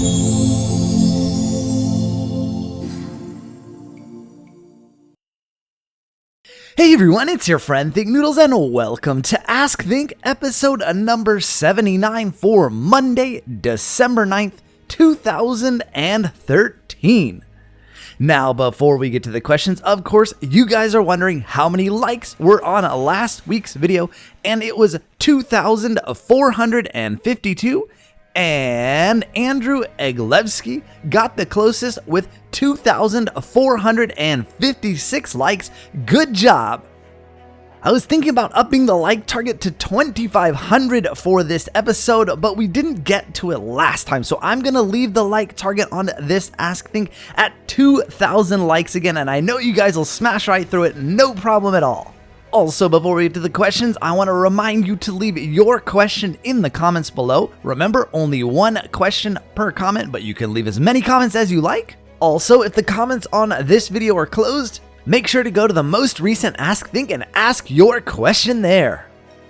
Hey everyone, it's your friend Think Noodles, and welcome to Ask Think episode number 79 for Monday, December 9th, 2013. Now, before we get to the questions, of course, you guys are wondering how many likes were on last week's video, and it was 2,452. And Andrew Eglevsky got the closest with 2,456 likes. Good job. I was thinking about upping the like target to 2,500 for this episode, but we didn't get to it last time. So I'm going to leave the like target on this Ask Think at 2,000 likes again. And I know you guys will smash right through it. No problem at all. Also, before we get to the questions, I want to remind you to leave your question in the comments below. Remember, only one question per comment, but you can leave as many comments as you like. Also, if the comments on this video are closed, make sure to go to the most recent Ask Think and ask your question there.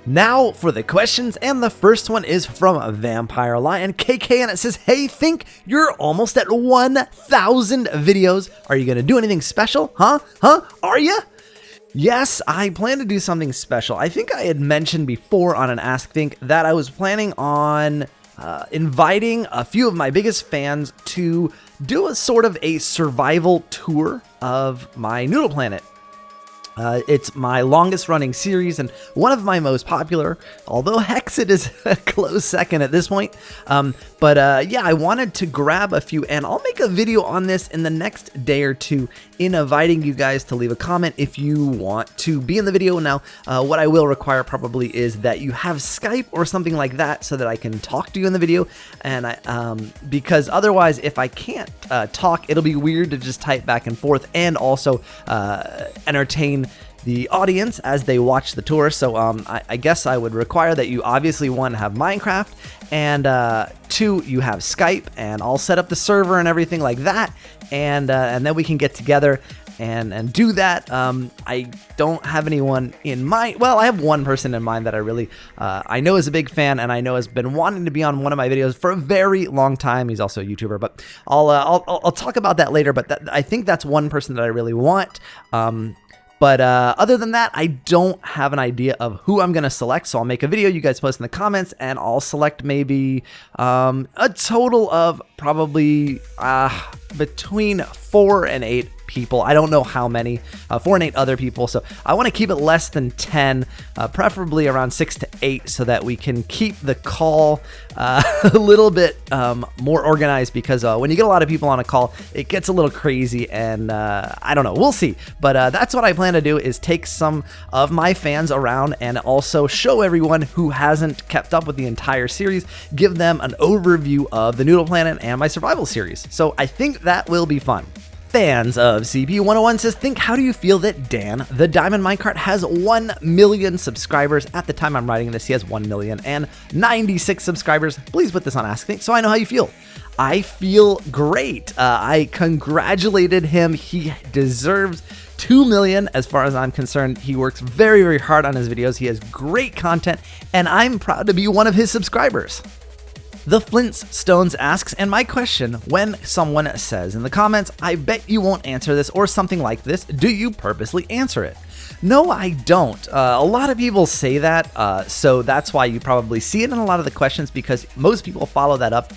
Now for the questions, and the first one is from Vampire Lion KK, and it says, "Hey Think, you're almost at 1,000 videos. Are you going to do anything special? Huh? Are you?" Yes, I plan to do something special. I think I had mentioned before on an Ask Think that I was planning on inviting a few of my biggest fans to do a sort of a survival tour of my Noodle planet. It's my longest running series and one of my most popular, although Hexit is a close second at this point. Yeah, I wanted to grab a few, and I'll make a video on this in the next day or two in inviting you guys to leave a comment if you want to be in the video. Now, what I will require probably is that you have Skype or something like that so that I can talk to you in the video. And because otherwise, if I can't talk, it'll be weird to just type back and forth and also entertain the audience as they watch the tour. So I guess I would require that you obviously, one, have Minecraft, and two, you have Skype, and I'll set up the server and everything like that, and then we can get together and do that. I don't have anyone in mind. Well, I have one person in mind that I really I know is a big fan, and I know has been wanting to be on one of my videos for a very long time. He's also a YouTuber, but I'll talk about that later. But I think that's one person that I really want. But other than that, I don't have an idea of who I'm going to select. So I'll make a video, you guys post in the comments, and I'll select maybe a total of probably between 4 and 8 people. I don't know how many, 4 and 8 other people. So I want to keep it less than 10, preferably around 6 to 8, so that we can keep the call a little bit more organized, because when you get a lot of people on a call, it gets a little crazy, and I don't know, we'll see. But that's what I plan to do, is take some of my fans around and also show everyone who hasn't kept up with the entire series, give them an overview of the Noodle Planet and my survival series. So I think that will be fun. Fans of CP101 says, "Think, how do you feel that Dan, the Diamond Minecart, has 1 million subscribers?" At the time I'm writing this, he has 1,096 subscribers. Please put this on Ask Think so I know how you feel. I feel great. I congratulated him. He deserves 2 million as far as I'm concerned. He works very, very hard on his videos. He has great content, and I'm proud to be one of his subscribers. The Flintstones asks, "And my question, when someone says in the comments, 'I bet you won't answer this,' or something like this, do you purposely answer it?" No, I don't. A lot of people say that, so that's why you probably see it in a lot of the questions, because most people follow that up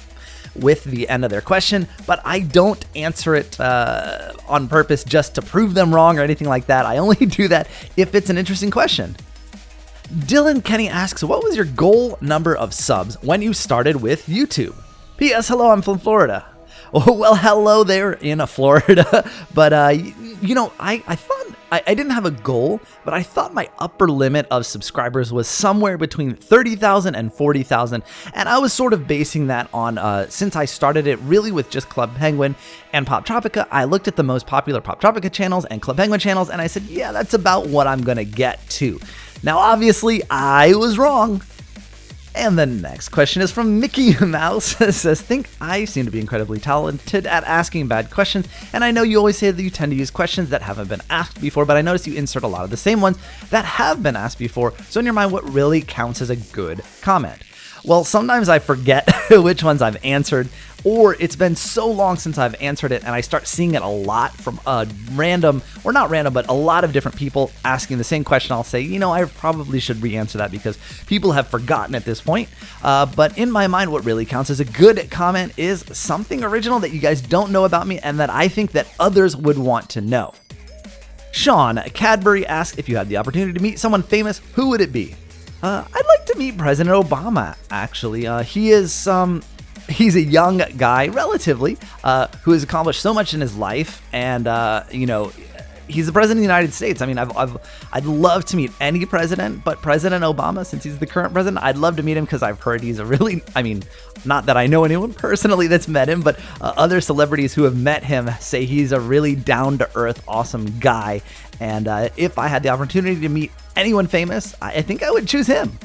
with the end of their question, but I don't answer it on purpose just to prove them wrong or anything like that. I only do that if it's an interesting question. Dylan Kenny asks, "What was your goal number of subs when you started with YouTube?" P.S. Hello, I'm from Florida. Oh, well, hello there in Florida. But, you know, I thought I didn't have a goal, but I thought my upper limit of subscribers was somewhere between 30,000 and 40,000. And I was sort of basing that on, since I started it really with just Club Penguin and Pop Tropica, I looked at the most popular Pop Tropica channels and Club Penguin channels, and I said, yeah, that's about what I'm going to get to. Now, obviously, I was wrong. And the next question is from Mickey Mouse. It says, "Think, I seem to be incredibly talented at asking bad questions, and I know you always say that you tend to use questions that haven't been asked before, but I notice you insert a lot of the same ones that have been asked before. So in your mind, what really counts as a good comment?" Well, sometimes I forget which ones I've answered, or it's been so long since I've answered it, and I start seeing it a lot from random, or not random, but a lot of different people asking the same question. I'll say, I probably should re-answer that because people have forgotten at this point. But in my mind, what really counts as a good comment is something original that you guys don't know about me and that I think that others would want to know. Sean Cadbury asks, if you had the opportunity to meet someone famous, who would it be? I'd like to meet President Obama, actually. He's a young guy, relatively, who has accomplished so much in his life, and he's the president of the United States. I mean, I'd love to meet any president, but President Obama, since he's the current president, I'd love to meet him because I've heard he's not that I know anyone personally that's met him, but other celebrities who have met him say he's a really down-to-earth, awesome guy. And if I had the opportunity to meet anyone famous, I think I would choose him.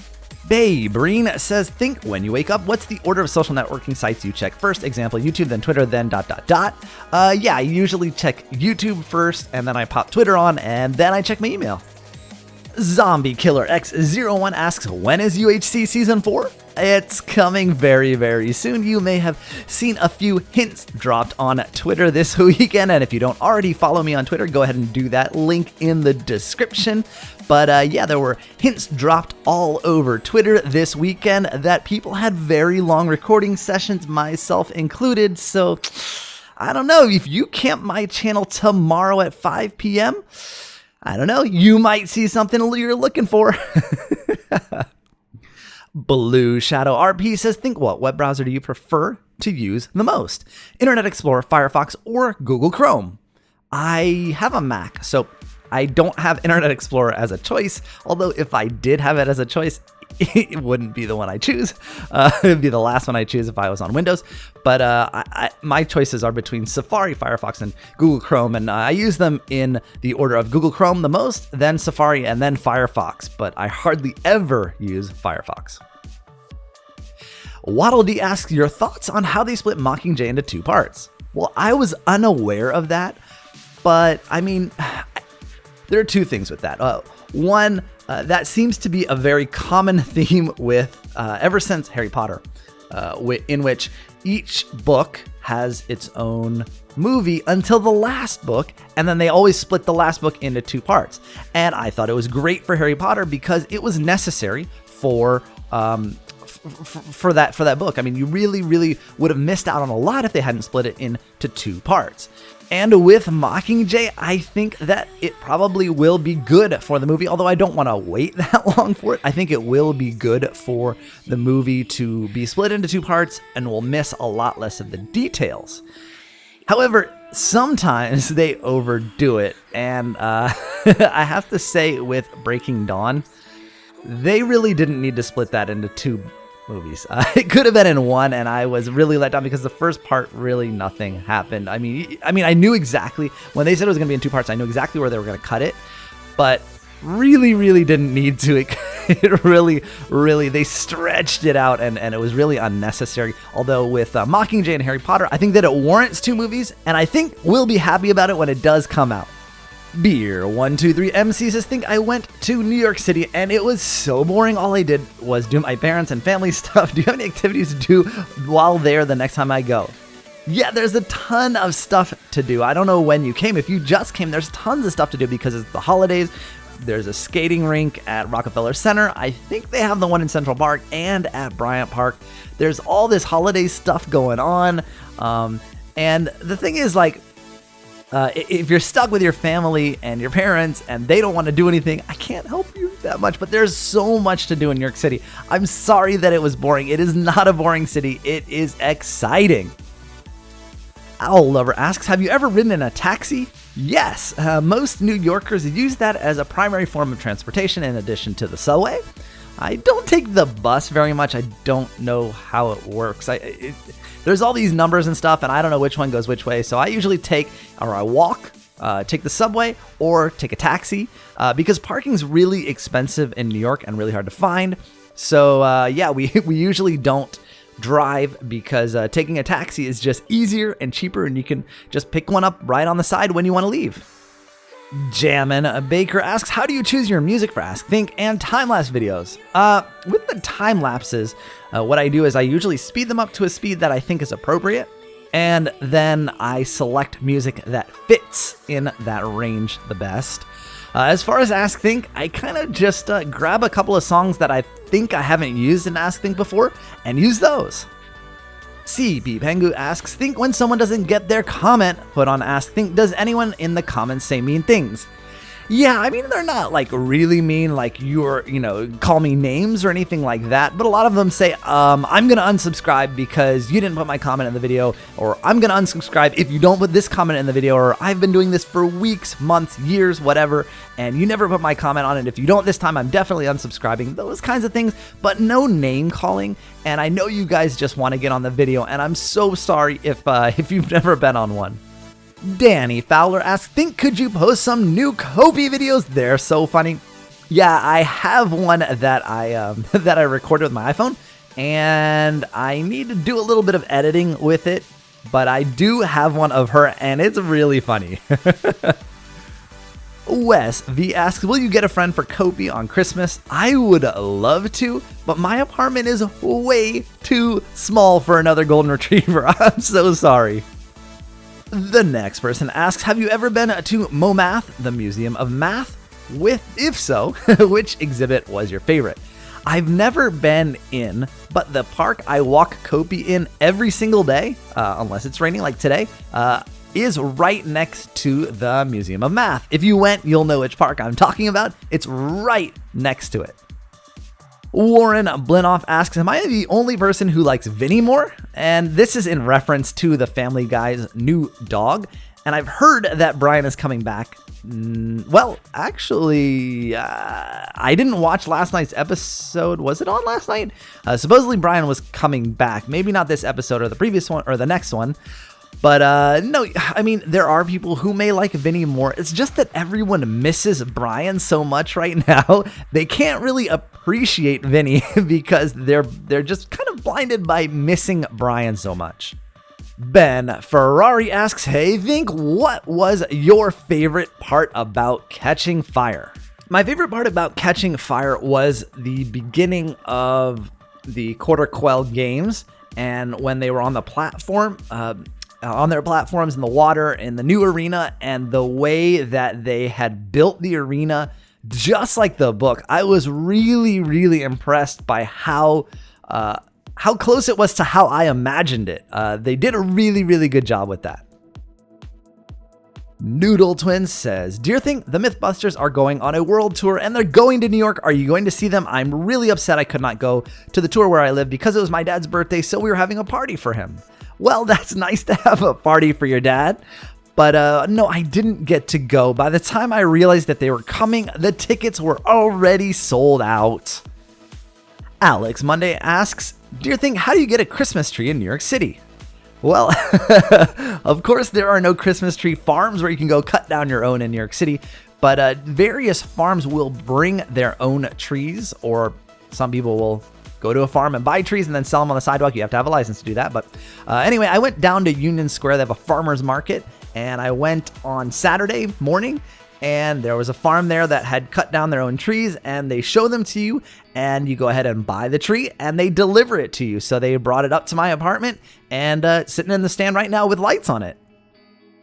Breen says, think when you wake up, what's the order of social networking sites you check first? Example, YouTube, then Twitter, then ... I usually check YouTube first, and then I pop Twitter on, and then I check my email. Zombie Killer X01 asks, when is UHC Season 4? It's coming very, very soon. You may have seen a few hints dropped on Twitter this weekend, and if you don't already follow me on Twitter, go ahead and do that. Link in the description. But there were hints dropped all over Twitter this weekend that people had very long recording sessions, myself included. So I don't know, if you camp my channel tomorrow at 5 p.m., I don't know, you might see something you're looking for. Blue Shadow RP says, think what web browser do you prefer to use the most? Internet Explorer, Firefox, or Google Chrome? I have a Mac, so I don't have Internet Explorer as a choice, although if I did have it as a choice, it wouldn't be the one I choose. It would be the last one I choose if I was on Windows. But my choices are between Safari, Firefox, and Google Chrome, and I use them in the order of Google Chrome the most, then Safari, and then Firefox, but I hardly ever use Firefox. Waddle D asks your thoughts on how they split Mockingjay into two parts. Well, I was unaware of that, but I mean, there are two things with that. One, that seems to be a very common theme with ever since Harry Potter, in which each book has its own movie until the last book, and then they always split the last book into two parts. And I thought it was great for Harry Potter because it was necessary for that book. I mean, you really, really would have missed out on a lot if they hadn't split it into two parts. And with Mockingjay, I think that it probably will be good for the movie, although I don't want to wait that long for it. I think it will be good for the movie to be split into two parts, and we'll miss a lot less of the details. However, sometimes they overdo it, and I have to say with Breaking Dawn, they really didn't need to split that into two movies. It could have been in one, and I was really let down because the first part, really nothing happened. I mean, I knew exactly when they said it was going to be in two parts. I knew exactly where they were going to cut it, but really, really didn't need to. It really, really, they stretched it out, and it was really unnecessary. Although with Mockingjay and Harry Potter, I think that it warrants two movies, and I think we'll be happy about it when it does come out. Beer123 MC says, think I went to New York City and it was so boring. All I did was do my parents and family stuff. Do you have any activities to do while there the next time I go? Yeah, there's a ton of stuff to do. I don't know when you came. If you just came, there's tons of stuff to do because it's the holidays. There's a skating rink at Rockefeller Center. I think they have the one in Central Park and at Bryant Park. There's all this holiday stuff going on. And the thing is, if you're stuck with your family and your parents and they don't want to do anything, I can't help you that much, but there's so much to do in New York City. I'm sorry that it was boring. It is not a boring city. It is exciting. Owl Lover asks, have you ever ridden in a taxi? Yes. Most New Yorkers use that as a primary form of transportation in addition to the subway. I don't take the bus very much. I don't know how it works. There's all these numbers and stuff, and I don't know which one goes which way. So I usually I walk, take the subway, or take a taxi because parking's really expensive in New York and really hard to find. So we usually don't drive because taking a taxi is just easier and cheaper, and you can just pick one up right on the side when you want to leave. Jammin' Baker asks, how do you choose your music for Ask Think and time-lapse videos? With the time lapses, what I do is I usually speed them up to a speed that I think is appropriate, and then I select music that fits in that range the best. As far as Ask Think, I kind of just grab a couple of songs that I think I haven't used in Ask Think before and use those. CB Pengu asks, think when someone doesn't get their comment put on Ask Think, does anyone in the comments say mean things? Yeah, I mean, they're not like really mean, like call me names or anything like that, but a lot of them say, I'm gonna unsubscribe because you didn't put my comment in the video, or I'm gonna unsubscribe if you don't put this comment in the video, or I've been doing this for weeks, months, years, whatever, and you never put my comment on it. If you don't this time, I'm definitely unsubscribing, those kinds of things, but no name calling. And I know you guys just want to get on the video, and I'm so sorry if you've never been on one. Danny Fowler asks, think could you post some new Kobe videos? They're so funny. Yeah, I have one that I recorded with my iPhone, and I need to do a little bit of editing with it, but I do have one of her, and it's really funny. Wes V asks, will you get a friend for Kobe on Christmas? I would love to, but my apartment is way too small for another golden retriever. I'm so sorry. The next person asks, have you ever been to MoMath, the Museum of Math? If so, which exhibit was your favorite? I've never been in, but the park I walk Kobe in every single day, unless it's raining like today, is right next to the Museum of Math. If you went, you'll know which park I'm talking about. It's right next to it. Warren Blinoff asks, am I the only person who likes Vinny more? And this is in reference to the Family Guy's new dog. And I've heard that Brian is coming back. Well, actually, I didn't watch last night's episode. Was it on last night? Supposedly Brian was coming back. Maybe not this episode or the previous one or the next one. But no, I mean, there are people who may like Vinny more. It's just that everyone misses Brian so much right now. They can't really appreciate Vinny because they're just kind of blinded by missing Brian so much. Ben Ferrari asks, hey, Think, what was your favorite part about Catching Fire? My favorite part about Catching Fire was the beginning of the Quarter Quell games, and when they were on the platform, on their platforms in the water in the new arena, and the way that they had built the arena just like the book. I was really, really impressed by how close it was to how I imagined it. They did a really, really good job with that. Noodle Twins says, dear Think, the Mythbusters are going on a world tour and they're going to New York. Are you going to see them? I'm really upset I could not go to the tour where I live because it was my dad's birthday, so we were having a party for him. Well, that's nice to have a party for your dad. But no, I didn't get to go. By the time I realized that they were coming, the tickets were already sold out. Alex Monday asks, dear Think, how do you get a Christmas tree in New York City? Well, of course, there are no Christmas tree farms where you can go cut down your own in New York City, but various farms will bring their own trees, or some people will go to a farm and buy trees and then sell them on the sidewalk. You have to have a license to do that. But anyway, I went down to Union Square. They have a farmer's market, and I went on Saturday morning, and there was a farm there that had cut down their own trees, and they show them to you, and you go ahead and buy the tree, and they deliver it to you. So they brought it up to my apartment, and sitting in the stand right now with lights on it.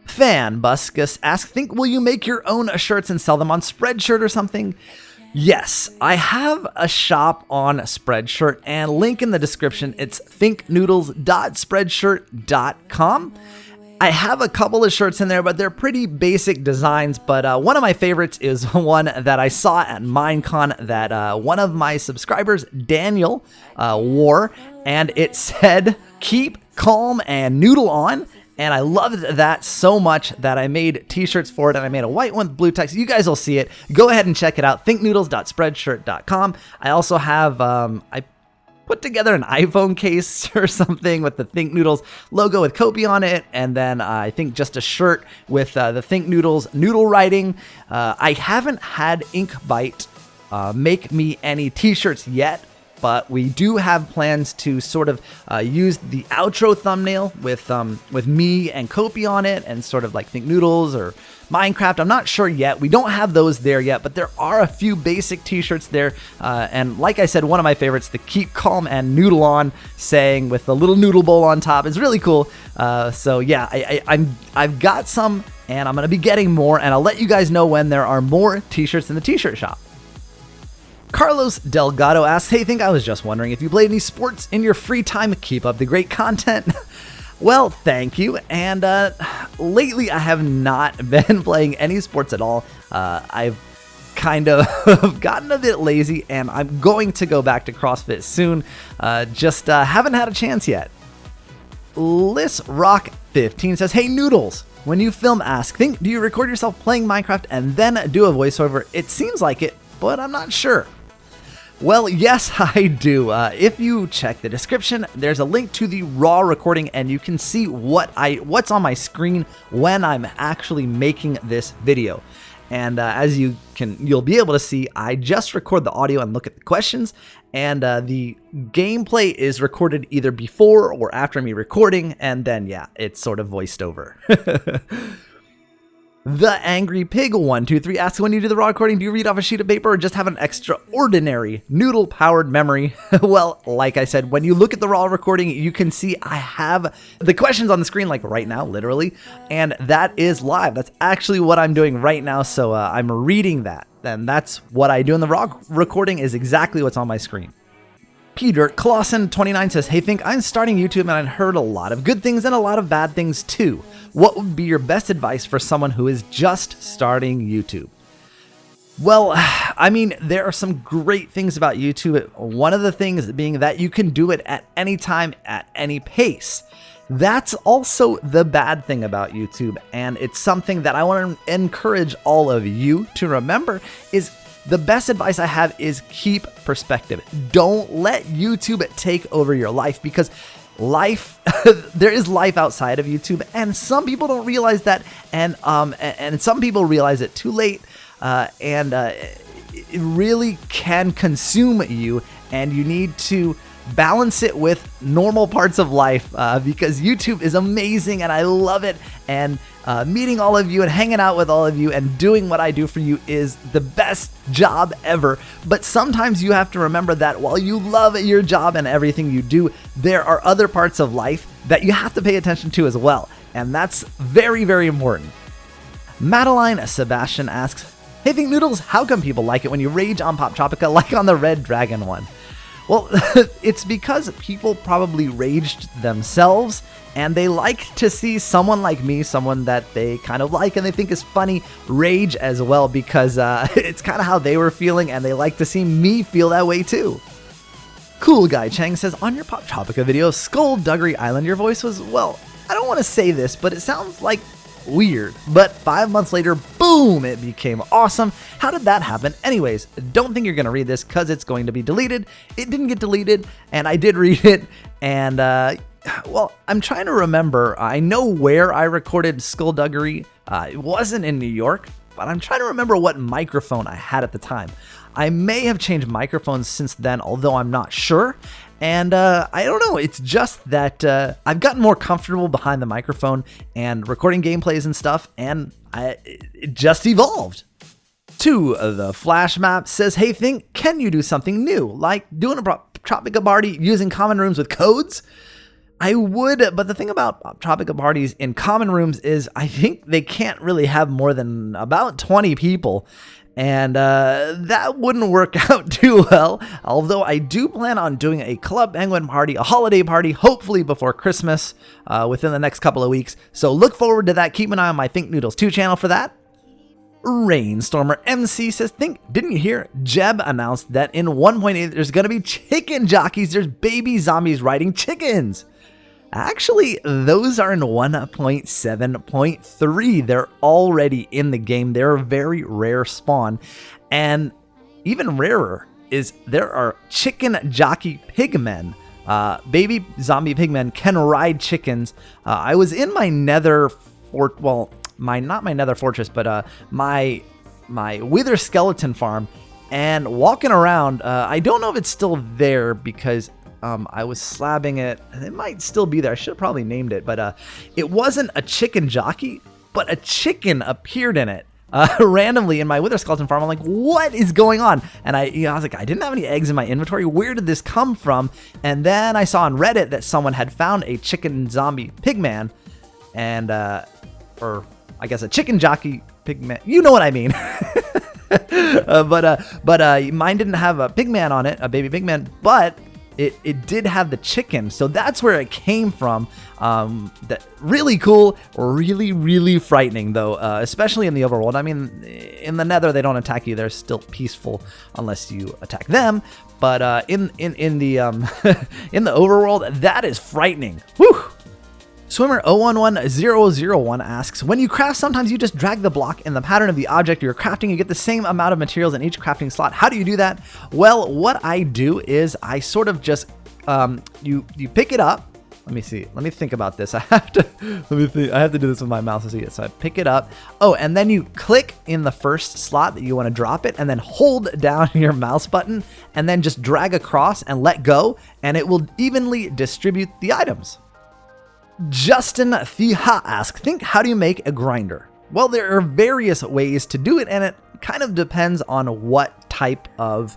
Fan Buscus asks, Think, will you make your own shirts and sell them on Spreadshirt or something? Yes, I have a shop on Spreadshirt, and link in the description. It's thinknoodles.spreadshirt.com. I have a couple of shirts in there, but they're pretty basic designs. But one of my favorites is one that I saw at Minecon that one of my subscribers, Daniel, wore, and it said, keep calm and noodle on. And I loved that so much that I made t-shirts for it, and I made a white one with blue text. You guys will see it. Go ahead and check it out, thinknoodles.spreadshirt.com. I also have, I put together an iPhone case or something with the Think Noodles logo with Kobe on it, and then I think just a shirt with the Think Noodles noodle writing. I haven't had Inkbite make me any t-shirts yet, but we do have plans to sort of use the outro thumbnail with me and Kopi on it, and sort of like Think Noodles or Minecraft. I'm not sure yet. We don't have those there yet, but there are a few basic t-shirts there. And like I said, one of my favorites, the Keep Calm and Noodle On saying with the little noodle bowl on top, is really cool. So yeah, I've got some, and I'm going to be getting more, and I'll let you guys know when there are more t-shirts in the t-shirt shop. Carlos Delgado asks, hey, Think, I was just wondering if you played any sports in your free time. Keep up the great content. Well, thank you. And lately, I have not been playing any sports at all. I've kind of gotten a bit lazy, and I'm going to go back to CrossFit soon. Just haven't had a chance yet. Liz Rock 15 says, hey, Noodles, when you film Ask Think, do you record yourself playing Minecraft and then do a voiceover? It seems like it, but I'm not sure. Well, yes, I do. If you check the description, there's a link to the raw recording, and you can see what's on my screen when I'm actually making this video. And as you'll be able to see, I just record the audio and look at the questions, and the gameplay is recorded either before or after me recording, and then yeah, it's sort of voiced over. The Angry Pig 123 asks, when you do the raw recording, do you read off a sheet of paper or just have an extraordinary noodle-powered memory? Well, like I said, when you look at the raw recording, you can see I have the questions on the screen, like right now, literally, and that is live. That's actually what I'm doing right now, so I'm reading that, and that's what I do in the raw recording is exactly what's on my screen. Peter Clausen 29 says, hey, Think, I'm starting YouTube and I've heard a lot of good things and a lot of bad things too. What would be your best advice for someone who is just starting YouTube? Well, I mean, there are some great things about YouTube. One of the things being that you can do it at any time, at any pace. That's also the bad thing about YouTube, and it's something that I want to encourage all of you to remember is the best advice I have is keep perspective. Don't let YouTube take over your life, because life, there is life outside of YouTube, and some people don't realize that, and some people realize it too late, and it really can consume you, and you need to balance it with normal parts of life, because YouTube is amazing and I love it, and meeting all of you and hanging out with all of you and doing what I do for you is the best job ever. But sometimes you have to remember that while you love your job and everything you do, there are other parts of life that you have to pay attention to as well, and that's very, very important. Madeline Sebastian asks, hey, Think Noodles, how come people like it when you rage on Pop Tropica like on the Red Dragon one? Well, it's because people probably raged themselves, and they like to see someone like me, someone that they kind of like and they think is funny, rage as well, because it's kind of how they were feeling, and they like to see me feel that way too. Cool Guy Chang says, on your Pop Tropica video, Skullduggery Island, your voice was, well, I don't want to say this, but it sounds like weird, but 5 months later, boom, it became awesome. How did that happen? Anyways, don't think you're gonna read this because it's going to be deleted. It didn't get deleted, and I did read it, and well, I'm trying to remember. I know where I recorded Skullduggery. It wasn't in New York, but I'm trying to remember what microphone I had at the time. I may have changed microphones since then, although I'm not sure. And I don't know, it's just that I've gotten more comfortable behind the microphone and recording gameplays and stuff, and it just evolved. To the Flash Map says, hey, Think, can you do something new, like doing a Tropica party using common rooms with codes? I would, but the thing about Tropica parties in common rooms is I think they can't really have more than about 20 people. And that wouldn't work out too well, although I do plan on doing a Club Penguin party, a holiday party, hopefully before Christmas, within the next couple of weeks. So look forward to that. Keep an eye on my Think Noodles 2 channel for that. Rainstormer MC says, Think, didn't you hear Jeb announced that in 1.8 there's going to be chicken jockeys? There's baby zombies riding chickens. Actually, those are in 1.7.3. They're already in the game. They're a very rare spawn. And even rarer is there are chicken jockey pigmen. Baby zombie pigmen can ride chickens. I was in my nether fort, well, not my nether fortress, but my wither skeleton farm, and walking around. I don't know if it's still there because I was slabbing it. It might still be there. I should have probably named it, but it wasn't a chicken jockey, but a chicken appeared in it. Randomly in my wither skeleton farm. I'm like, what is going on? And I was like, I didn't have any eggs in my inventory. Where did this come from? And then I saw on Reddit that someone had found a chicken zombie pigman, and or I guess a chicken jockey pigman. You know what I mean? But mine didn't have a pigman on it, a baby pigman, but it did have the chicken, so that's where it came from. That really cool, really frightening though, especially in the overworld. I mean, in the Nether they don't attack you; they're still peaceful unless you attack them. But in the in the overworld, that is frightening. Whew. Swimmer 011001 asks, when you craft, sometimes you just drag the block in the pattern of the object you're crafting. You get the same amount of materials in each crafting slot. How do you do that? Well, what I do is I sort of just, you pick it up. Let me see. Let me think about this. I have to do this with my mouse to see it. So I pick it up. Oh, and then you click in the first slot that you want to drop it, and then hold down your mouse button, and then just drag across and let go, and it will evenly distribute the items. Justin Thiha asks, how do you make a grinder? Well, there are various ways to do it, and it kind of depends on what type of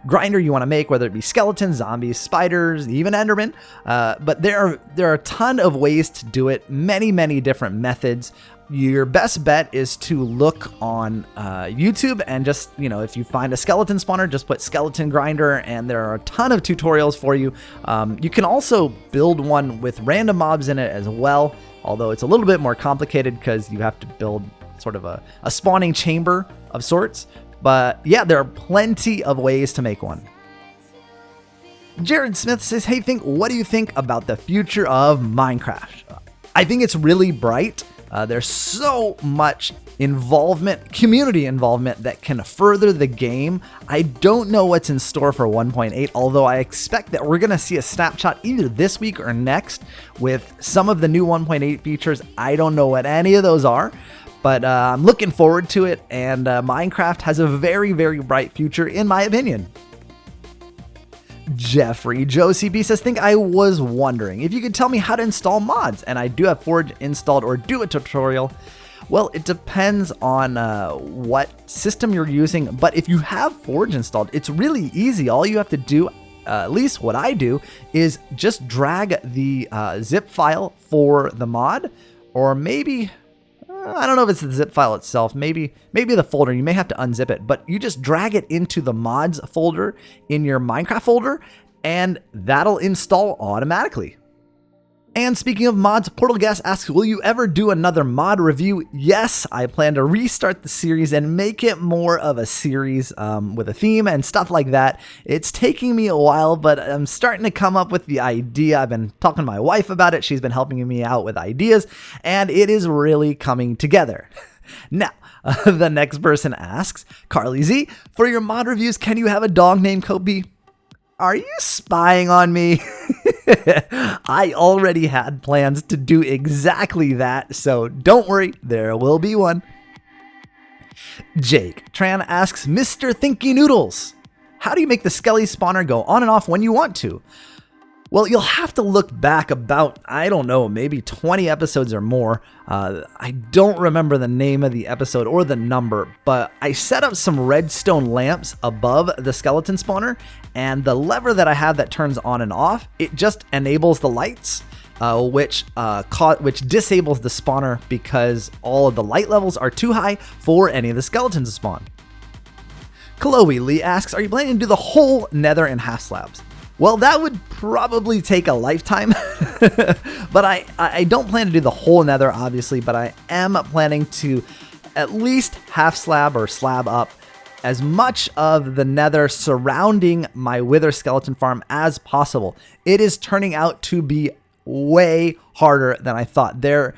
grinder you want to make, whether it be skeletons, zombies, spiders, even endermen. But there are a ton of ways to do it, many different methods. Your best bet is to look on YouTube and just, if you find a skeleton spawner, just put skeleton grinder, and there are a ton of tutorials for you. You can also build one with random mobs in it as well, although it's a little bit more complicated because you have to build sort of a spawning chamber of sorts. But yeah, there are plenty of ways to make one. Jared Smith says, hey, what do you think about the future of Minecraft? I think it's really bright. There's so much community involvement that can further the game. I don't know what's in store for 1.8, although I expect that we're going to see a snapshot either this week or next with some of the new 1.8 features. I don't know what any of those are, but I'm looking forward to it, and Minecraft has a very bright future in my opinion. Jeffrey Josie B says, I was wondering if you could tell me how to install mods, and I do have Forge installed or do a tutorial. Well, it depends on what system you're using, but if you have Forge installed, it's really easy. All you have to do, at least what I do, is just drag the zip file for the mod, or maybe, I don't know if it's the zip file itself, maybe the folder. You may have to unzip it, but you just drag it into the mods folder in your Minecraft folder, and that'll install automatically. And speaking of mods, Portal Gas asks, will you ever do another mod review? Yes, I plan to restart the series and make it more of a series with a theme and stuff like that. It's taking me a while, but I'm starting to come up with the idea. I've been talking to my wife about it. She's been helping me out with ideas, and it is really coming together. Now, the next person asks, Carly Z, for your mod reviews, can you have a dog named Kobe? Are you spying on me? I already had plans to do exactly that, so don't worry, there will be one. Jake Tran asks, Mr. Thinky Noodles, how do you make the Skelly spawner go on and off when you want to? Well, you'll have to look back about, I don't know, maybe 20 episodes or more. I don't remember the name of the episode or the number, but I set up some redstone lamps above the skeleton spawner, and the lever that I have that turns on and off, it just enables the lights, which disables the spawner because all of the light levels are too high for any of the skeletons to spawn. Chloe Lee asks, are you planning to do the whole nether in half slabs? Well, that would probably take a lifetime, but I don't plan to do the whole nether, obviously, but I am planning to at least half slab or slab up as much of the nether surrounding my wither skeleton farm as possible. It is turning out to be way harder than I thought. The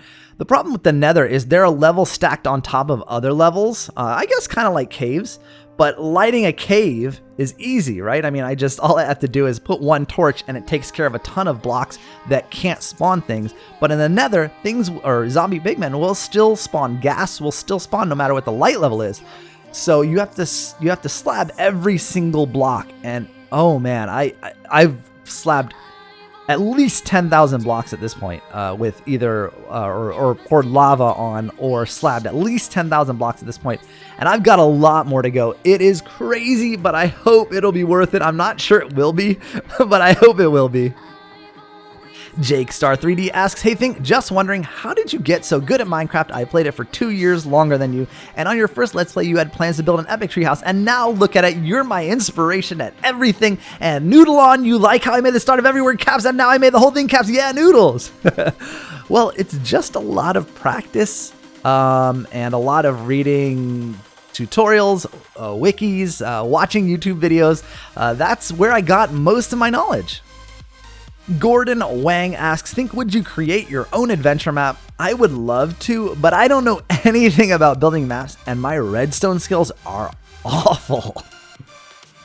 problem with the nether is there are levels stacked on top of other levels, I guess kind of like caves. But lighting a cave is easy, right? I mean, all I have to do is put one torch and it takes care of a ton of blocks that can't spawn things. But in the nether, zombie pigmen will still spawn, gas will still spawn no matter what the light level is. So you have to slab every single block, and oh man, I've slabbed at least 10,000 blocks at this point with either or poured lava on or slabbed at least 10,000 blocks at this point, and I've got a lot more to go. It is crazy, but I hope it'll be worth it. I'm not sure it will be, but I hope it will be. Jake Star 3D asks, hey Think, just wondering, how did you get so good at Minecraft? I played it for 2 years longer than you, and on your first Let's Play you had plans to build an epic treehouse, and now look at it, you're my inspiration at everything, and Noodle on, you like how I made the start of every word caps, and now I made the whole thing caps, yeah, Noodles! Well, it's just a lot of practice, and a lot of reading tutorials, wikis, watching YouTube videos. That's where I got most of my knowledge. Gordon Wang asks, Think, would you create your own adventure map? I would love to, but I don't know anything about building maps, and my redstone skills are awful.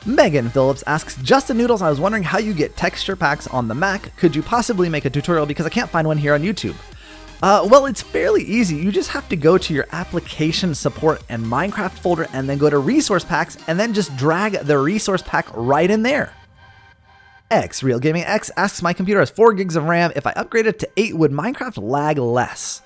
Megan Phillips asks, Justin Noodles, I was wondering how you get texture packs on the Mac. Could you possibly make a tutorial because I can't find one here on YouTube? Well, it's fairly easy. You just have to go to your application support and Minecraft folder and then go to resource packs and then just drag the resource pack right in there. X Real Gaming X asks, my computer has 4 gigs of RAM. If I upgrade it to 8, would Minecraft lag less?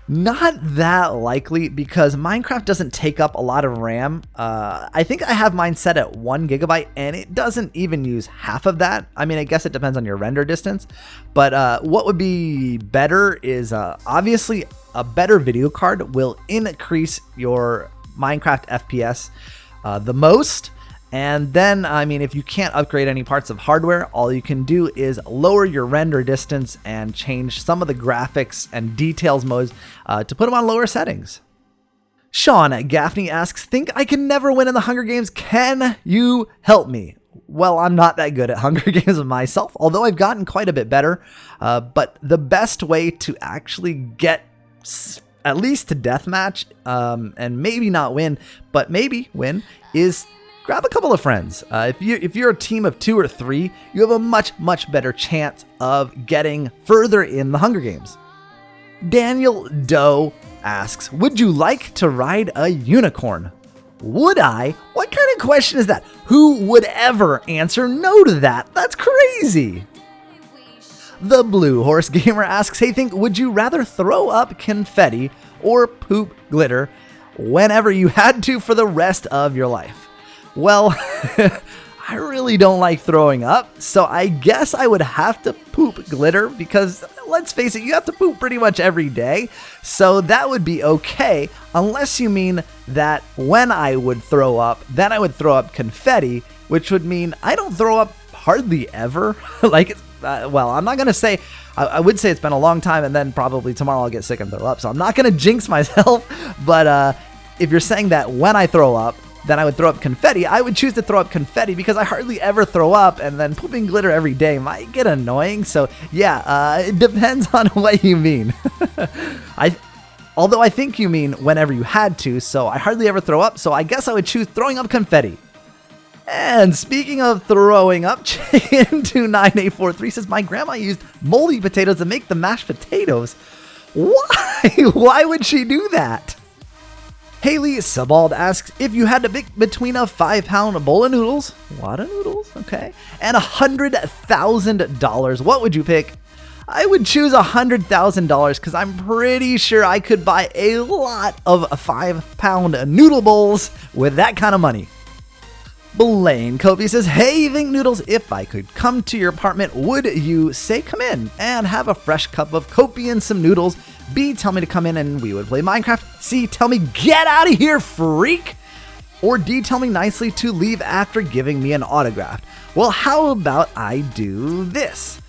Not that likely because Minecraft doesn't take up a lot of RAM. I think I have mine set at 1 gigabyte and it doesn't even use half of that. I mean, I guess it depends on your render distance, but what would be better is obviously a better video card will increase your Minecraft FPS the most. And then, I mean, if you can't upgrade any parts of hardware, all you can do is lower your render distance and change some of the graphics and details modes to put them on lower settings. Sean Gaffney asks, Think I can never win in the Hunger Games. Can you help me? Well, I'm not that good at Hunger Games myself, although I've gotten quite a bit better. But the best way to actually get at least to deathmatch, and maybe not win, but maybe win, is grab a couple of friends. If you're a team of 2 or 3, you have a much better chance of getting further in the Hunger Games. Daniel Doe asks, would you like to ride a unicorn? Would I? What kind of question is that? Who would ever answer no to that? That's crazy. The Blue Horse Gamer asks, hey Think, would you rather throw up confetti or poop glitter whenever you had to for the rest of your life? Well, I really don't like throwing up, so I guess I would have to poop glitter because, let's face it, you have to poop pretty much every day, so that would be okay, unless you mean that when I would throw up, then I would throw up confetti, which would mean I don't throw up hardly ever. Well, I'm not going to say, I would say it's been a long time, and then probably tomorrow I'll get sick and throw up, so I'm not going to jinx myself, but if you're saying that when I throw up, then I would throw up confetti, I would choose to throw up confetti because I hardly ever throw up, and then pooping glitter every day might get annoying. So yeah, it depends on what you mean. Although I think you mean whenever you had to, so I hardly ever throw up, so I guess I would choose throwing up confetti. And speaking of throwing up, Chicken29843 says, my grandma used moldy potatoes to make the mashed potatoes. Why? Why would she do that? Haley Sabald asks, if you had to pick between a 5-pound bowl of noodles, a lot of noodles, okay, and $100,000, what would you pick? I would choose $100,000 because I'm pretty sure I could buy a lot of 5-pound noodle bowls with that kind of money. Blaine Covey says, hey Think Noodles, if I could come to your apartment, would you say come in and have a fresh cup of Kopi and some noodles? B, tell me to come in and we would play Minecraft. C, tell me get out of here, freak. Or D, tell me nicely to leave after giving me an autograph. Well, how about I do this?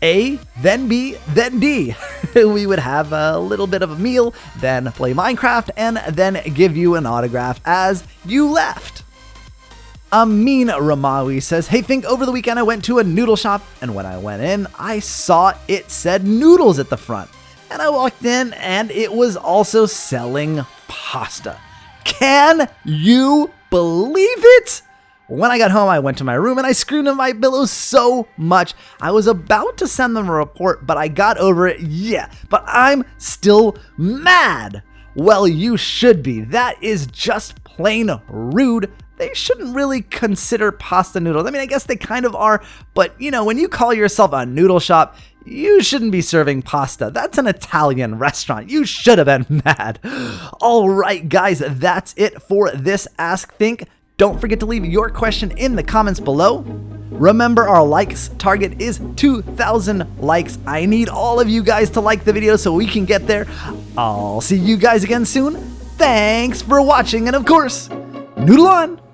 A, then B, then D. We would have a little bit of a meal, then play Minecraft, and then give you an autograph as you left. Amin Ramawi says, hey Think, over the weekend I went to a noodle shop, and when I went in, I saw it said noodles at the front. And I walked in, and it was also selling pasta. Can you believe it? When I got home, I went to my room, and I screamed at my pillow so much. I was about to send them a report, but I got over it, yeah. But I'm still mad. Well, you should be. That is just plain rude. They shouldn't really consider pasta noodles. I mean, I guess they kind of are, but you know, when you call yourself a noodle shop, you shouldn't be serving pasta. That's an Italian restaurant. You should have been mad. All right, guys, that's it for this Ask Think. Don't forget to leave your question in the comments below. Remember, our likes target is 2,000 likes. I need all of you guys to like the video so we can get there. I'll see you guys again soon. Thanks for watching, and of course, noodle on!